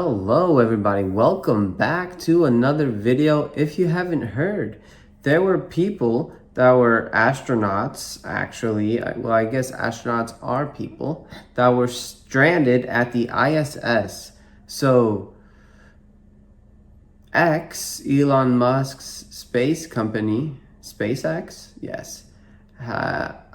Hello everybody, welcome back to another video. If you haven't heard, there were people that were astronauts, actually, well, I guess astronauts are people that were stranded at the ISS. So Elon Musk's space company, SpaceX, yes,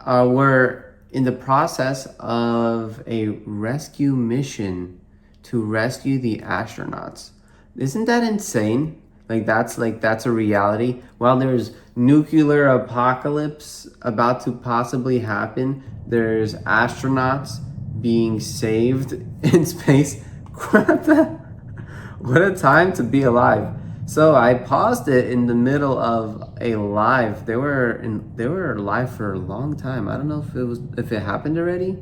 were in the process of a rescue mission to rescue the astronauts. Isn't that insane? That's a reality. While there's nuclear apocalypse about to possibly happen, there's astronauts being saved in space. What a time to be alive. So I paused it in the middle of a live. They were live for a long time. I don't know if it happened already.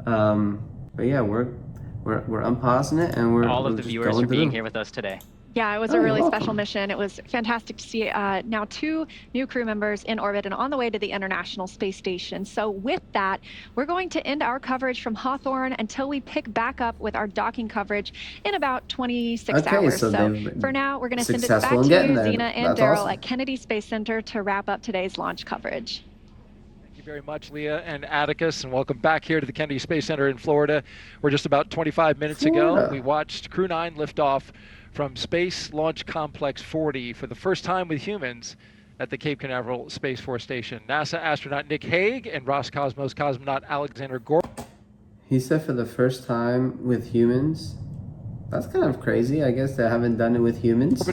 But yeah, we're unpausing it and all of we're the just viewers going for being through. here with us today. Yeah, it was a really special mission. It was fantastic to see now 2 new crew members in orbit and on the way to the International Space Station. So with that, we're going to end our coverage from Hawthorne until we pick back up with our docking coverage in about 26 hours. So for now, we're going to send it back successful to in you, getting Zena there. and That's Daryl awesome. at Kennedy Space Center to wrap up today's launch coverage. Thank you very much, Leah and Atticus, and welcome back here to the Kennedy Space Center in Florida. We're just about 25 minutes ago. We watched Crew 9 lift off from Space Launch Complex 40 for the first time with humans at the Cape Canaveral Space Force Station. NASA astronaut Nick Hague and Roscosmos cosmonaut Alexander Gorbachev. He said for the first time with humans. That's kind of crazy. I guess they haven't done it with humans.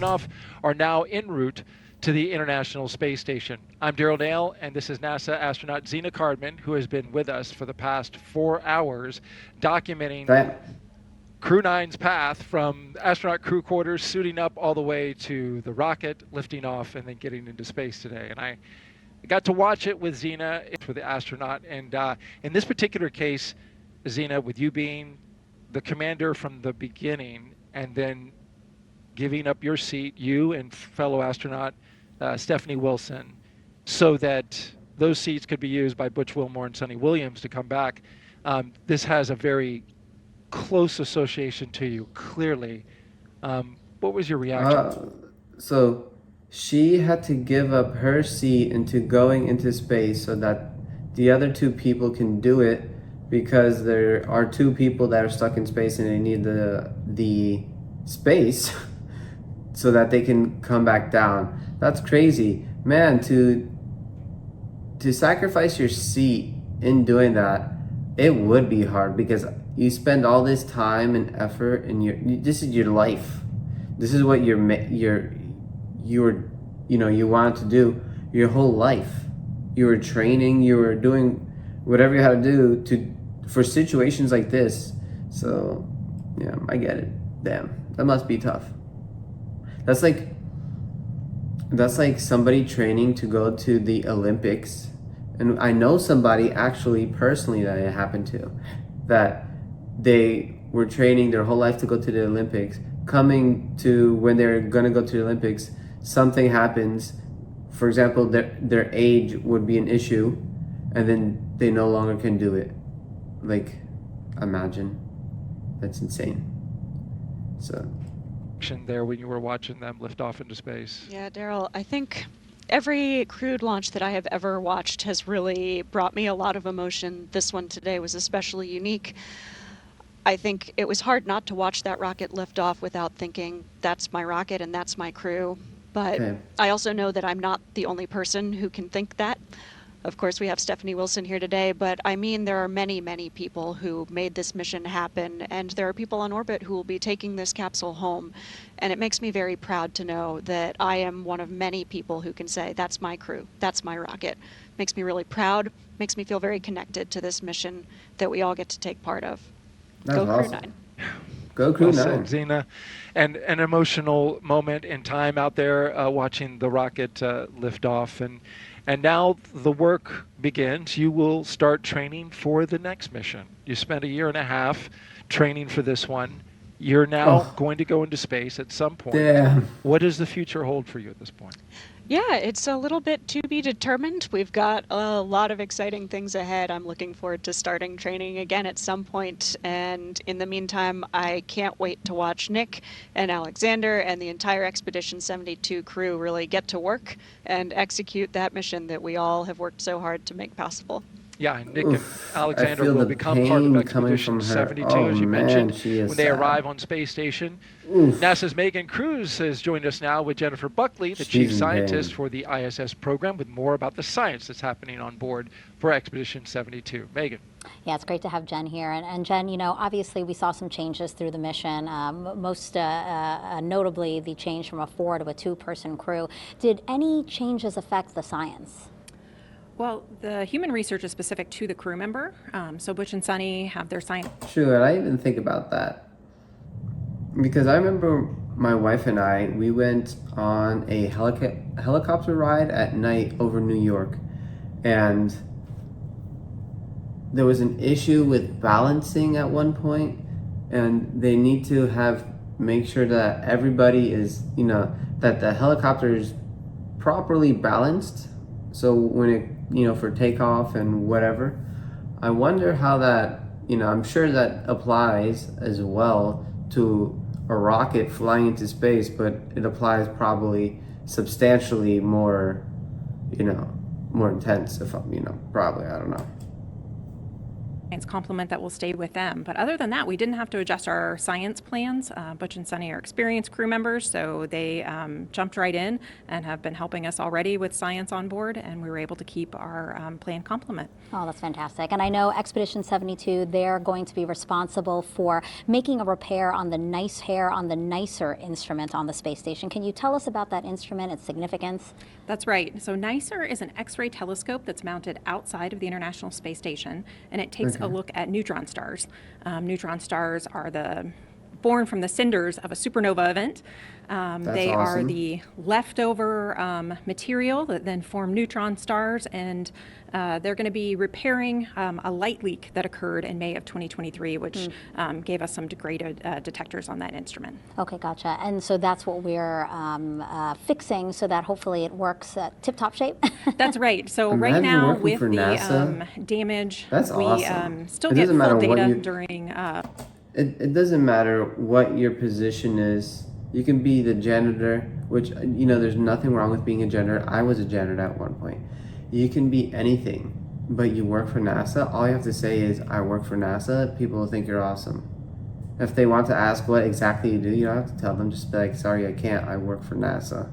Are now en route to the International Space Station. I'm Daryl Dale, and this is NASA astronaut Zena Cardman, who has been with us for the past 4 hours, documenting Crew 9's path from astronaut crew quarters, suiting up all the way to the rocket, lifting off, and then getting into space today. And I got to watch it with Zena, with the astronaut. And in this particular case, Zena, with you being the commander from the beginning and then giving up your seat, you and fellow astronaut Stephanie Wilson, so that those seats could be used by Butch Wilmore and Sonny Williams to come back. This has a very close association to you, clearly. What was your reaction? So she had to give up her seat into going into space so that the other 2 people can do it, because there are 2 people that are stuck in space and they need the space so that they can come back down. That's crazy, man. To sacrifice your seat in doing that, it would be hard, because you spend all this time and effort, and this is your life. This is what you wanted to do your whole life. You were training, you were doing whatever you had to do for situations like this. So yeah, I get it. Damn, that must be tough. That's like somebody training to go to the Olympics. And I know somebody actually personally that it happened to, that they were training their whole life to go to the Olympics. Coming to when they're gonna go to the Olympics, something happens. For example, their age would be an issue, and then they no longer can do it. Like, imagine. That's insane. So There when you were watching them lift off into space. Yeah, Daryl, I think every crewed launch that I have ever watched has really brought me a lot of emotion. This one today was especially unique. I think it was hard not to watch that rocket lift off without thinking, that's my rocket and that's my crew. But I also know that I'm not the only person who can think that. Of course, we have Stephanie Wilson here today, but I mean, there are many, many people who made this mission happen, and there are people on orbit who will be taking this capsule home. And it makes me very proud to know that I am one of many people who can say, that's my crew, that's my rocket. Makes me really proud, makes me feel very connected to this mission that we all get to take part of. that's Go awesome. Crew 9. Go Crew 9. Said, Zena. And an emotional moment in time out there watching the rocket lift off. And now the work begins. You will start training for the next mission. You spent 1.5 years training for this one. You're now going to go into space at some point. Damn. What does the future hold for you at this point? Yeah, it's a little bit to be determined. We've got a lot of exciting things ahead. I'm looking forward to starting training again at some point. And in the meantime, I can't wait to watch Nick and Alexander and the entire Expedition 72 crew really get to work and execute that mission that we all have worked so hard to make possible. Yeah, and Nick and Oof, I Alexander feel will the become part of pain coming Expedition from her. 72, Oh as you man, mentioned, she is when they sad. arrive on space station. Oof. NASA's Megan Cruz has joined us now with Jennifer Buckley, the She's chief in scientist pain. for the ISS program, with more about the science that's happening on board for Expedition 72. Megan. Yeah, it's great to have Jen here. And Jen, obviously we saw some changes through the mission, most notably the change from a 4 to a 2-person crew. Did any changes affect the science? Well, the human research is specific to the crew member. So Butch and Sunny have their science. Sure, I even think about that. Because I remember my wife and we went on a helicopter ride at night over New York. And there was an issue with balancing at one point, and they need to make sure that everybody is, that the helicopter is properly balanced. So when it, for takeoff and whatever, I wonder how that, I'm sure that applies as well to a rocket flying into space, but it applies probably substantially more, more intense, if probably, I don't know. Complement that will stay with them. But other than that, we didn't have to adjust our science plans. Butch and Sunny are experienced crew members, so they jumped right in and have been helping us already with science on board, and we were able to keep our plan complement. Oh, that's fantastic. And I know Expedition 72, they're going to be responsible for making a repair on the NICER instrument on the space station. Can you tell us about that instrument, its significance? That's right. So NICER is an X-ray telescope that's mounted outside of the International Space Station, and it takes a look at neutron stars. Neutron stars are born from the cinders of a supernova event. They are awesome. the leftover material that then form neutron stars, and they're going to be repairing a light leak that occurred in May of 2023, which gave us some degraded detectors on that instrument. Okay, gotcha. And so that's what we're fixing so that hopefully it works tip-top shape? That's right. So Imagine right now working with for the NASA. damage, That's we awesome. still It get doesn't matter full what data you- during It doesn't matter what your position is. You can be the janitor, which, there's nothing wrong with being a janitor. I was a janitor at one point. You can be anything, but you work for NASA. All you have to say is, I work for NASA. People will think you're awesome. If they want to ask what exactly you do, you don't have to tell them. Just be like, sorry, I can't. I work for NASA.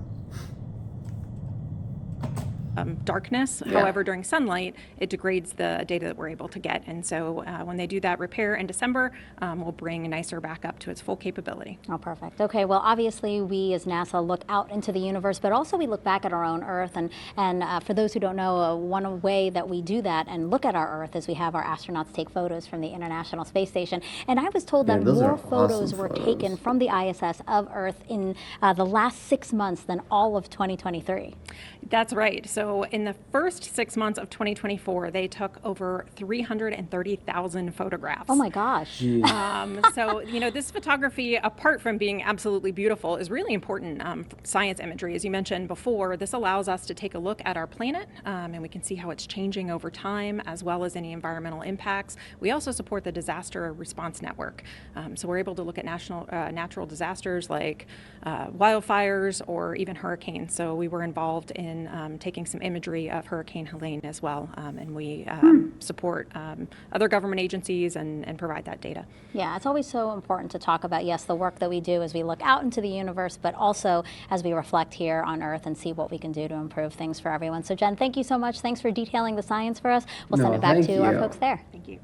darkness. Yeah. However, during sunlight, it degrades the data that we're able to get. And so when they do that repair in December, we'll bring NICER back up to its full capability. Oh, perfect. Okay, well, obviously we as NASA look out into the universe, but also we look back at our own Earth. And for those who don't know, one way that we do that and look at our Earth is we have our astronauts take photos from the International Space Station. And I was told that those more are photos awesome were photos. taken from the ISS of Earth in the last 6 months than all of 2023. That's right. So in the first 6 months of 2024, they took over 330,000 photographs. Oh my gosh. So, this photography, apart from being absolutely beautiful, is really important science imagery. As you mentioned before, this allows us to take a look at our planet, and we can see how it's changing over time, as well as any environmental impacts. We also support the Disaster Response Network. So we're able to look at natural disasters like wildfires or even hurricanes. So we were involved in taking some imagery of Hurricane Helene as well, and we support other government agencies and provide that data. Yeah, it's always so important to talk about, yes, the work that we do as we look out into the universe, but also as we reflect here on Earth and see what we can do to improve things for everyone. So Jen, thank you so much. Thanks for detailing the science for us. We'll send No, it back thank to our you. folks there. Thank you.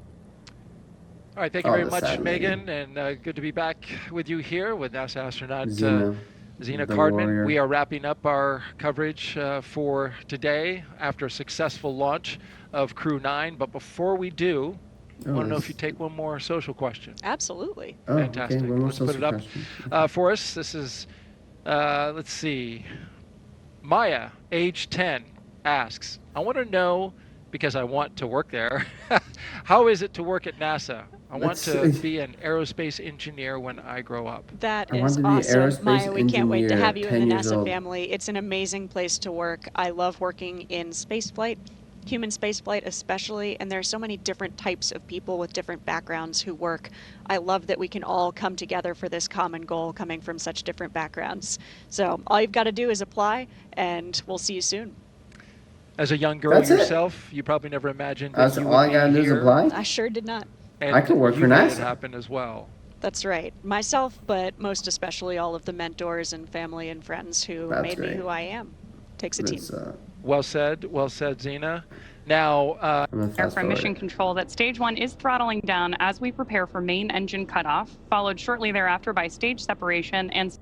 All right, thank you All very the much, sad Megan, and good to be back with you here with NASA astronaut Zena, Zena the Cardman. warrior. We are wrapping up our coverage for today after a successful launch of Crew 9. But before we do, I want to know if you take one more social question. Absolutely. Oh, Fantastic. Okay, one more Let's put it social up question. for us. This is, let's see, Maya, age 10, asks, I want to know, because I want to work there, how is it to work at NASA? I want to be an aerospace engineer when I grow up. That I want is to be an awesome. aerospace Maya, we can't wait to engineer have you at in the 10 years NASA old. family. It's an amazing place to work. I love working in spaceflight, human spaceflight especially, and there are so many different types of people with different backgrounds who work. I love that we can all come together for this common goal coming from such different backgrounds. So all you've got to do is apply, and we'll see you soon. As a young girl That's it. yourself, you probably never imagined that That's you all would I be gotta do is here, apply. I sure did not. and I could work you for made it NASA. happen as well. That's right. Myself, but most especially all of the mentors and family and friends who That's made me great. who I am. Takes a team. It's, Well said, Zena. Now, I'm gonna fast From forward Mission it. Control that stage 1 is throttling down as we prepare for main engine cutoff, followed shortly thereafter by stage separation and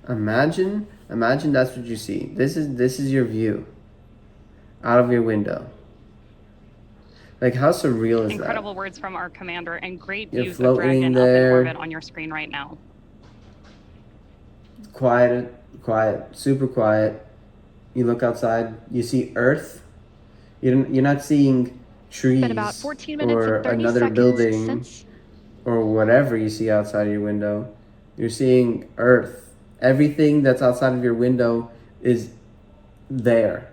Imagine that's what you see. This is your view out of your window. Like, how surreal is incredible that? words from our commander and great You're views of floating Dragon up there. in orbit on your screen right now. Quiet, super quiet. You look outside, you see Earth. You're not seeing trees Been about 14 minutes or and 30 another seconds building since or whatever you see outside of your window. You're seeing Earth. Everything that's outside of your window is there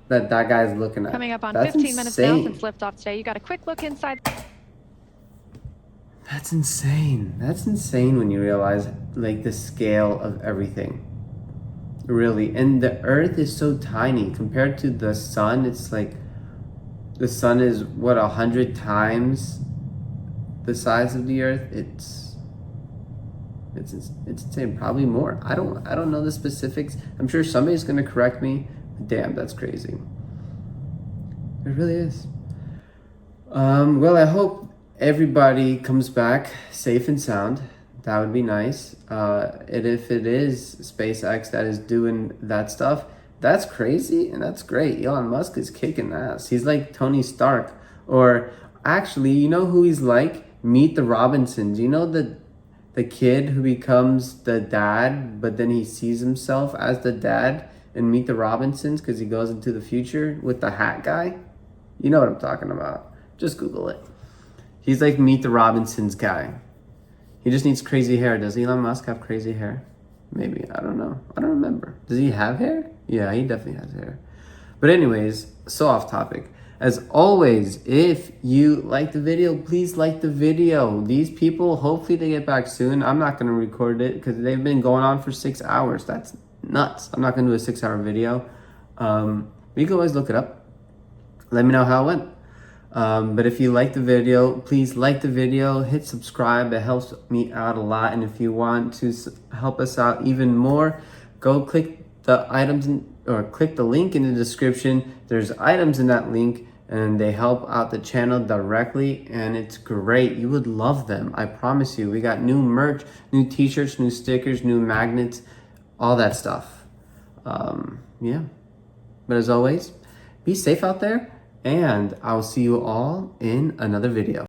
that guy's looking at. coming up on That's 15 minutes now insane. since liftoff today. You got a quick look inside. That's insane. That's insane when you realize like the scale of everything. Really. And the Earth is so tiny compared to the sun. It's like the sun is what 100 times the size of the Earth. It's insane. Probably more. I don't know the specifics. I'm sure somebody's gonna correct me. Damn, that's crazy. It really is. Well, I hope everybody comes back safe and sound. That would be nice. And if it is SpaceX that is doing that stuff, that's crazy and that's great. Elon Musk is kicking ass. He's like Tony Stark. Or actually, you know who he's like? Meet the Robinsons. You know the kid who becomes the dad, but then he sees himself as the dad in Meet the Robinsons because he goes into the future with the hat guy? You know what I'm talking about. Just Google it. He's like Meet the Robinsons guy. He just needs crazy hair. Does Elon Musk have crazy hair? Maybe. I don't know. I don't remember. Does he have hair? Yeah, he definitely has hair. But anyways, so off topic. As always, if you like the video, please like the video. These people, hopefully they get back soon. I'm not going to record it because they've been going on for 6 hours. That's nuts. I'm not going to do a 6-hour video. You can always look it up. Let me know how it went. But if you like the video, please like the video, hit subscribe. It helps me out a lot. And if you want to help us out even more, go click the items or click the link in the description. There's items in that link and they help out the channel directly and it's great. You would love them. I promise you. We got new merch, new t-shirts, new stickers, new magnets, all that stuff. Yeah. But as always, be safe out there. And I'll see you all in another video.